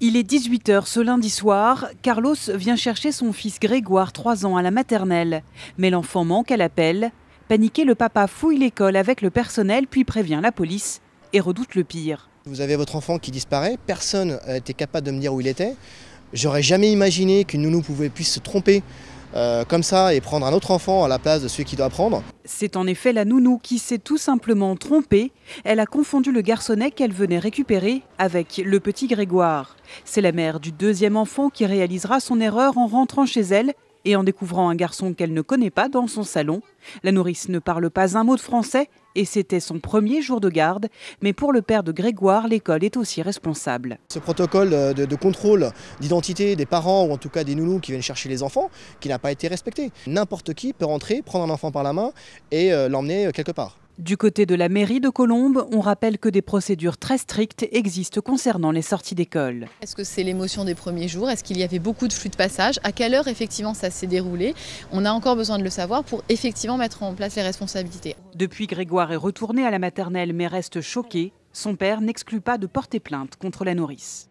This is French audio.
Il est 18 h ce lundi soir. Carlos vient chercher son fils Grégoire, 3 ans, à la maternelle. Mais l'enfant manque à l'appel. Paniqué, le papa fouille l'école avec le personnel, puis prévient la police et redoute le pire. Vous avez votre enfant qui disparaît, personne n'a été capable de me dire où il était. J'aurais jamais imaginé qu'une nounou puisse se tromper comme ça et prendre un autre enfant à la place de celui qui doit prendre. C'est en effet la nounou qui s'est tout simplement trompée. Elle a confondu le garçonnet qu'elle venait récupérer avec le petit Grégoire. C'est la mère du deuxième enfant qui réalisera son erreur en rentrant chez elle et en découvrant un garçon qu'elle ne connaît pas dans son salon. La nourrice ne parle pas un mot de français et c'était son premier jour de garde. Mais pour le père de Grégoire, l'école est aussi responsable. Ce protocole de contrôle d'identité des parents ou en tout cas des nounous qui viennent chercher les enfants, qui n'a pas été respecté. N'importe qui peut rentrer, prendre un enfant par la main et l'emmener quelque part. Du côté de la mairie de Colombes, on rappelle que des procédures très strictes existent concernant les sorties d'école. Est-ce que c'est l'émotion des premiers jours? Est-ce qu'il y avait beaucoup de flux de passage? À quelle heure effectivement ça s'est déroulé? On a encore besoin de le savoir pour effectivement mettre en place les responsabilités. Depuis, Grégoire est retourné à la maternelle mais reste choqué. Son père n'exclut pas de porter plainte contre la nourrice.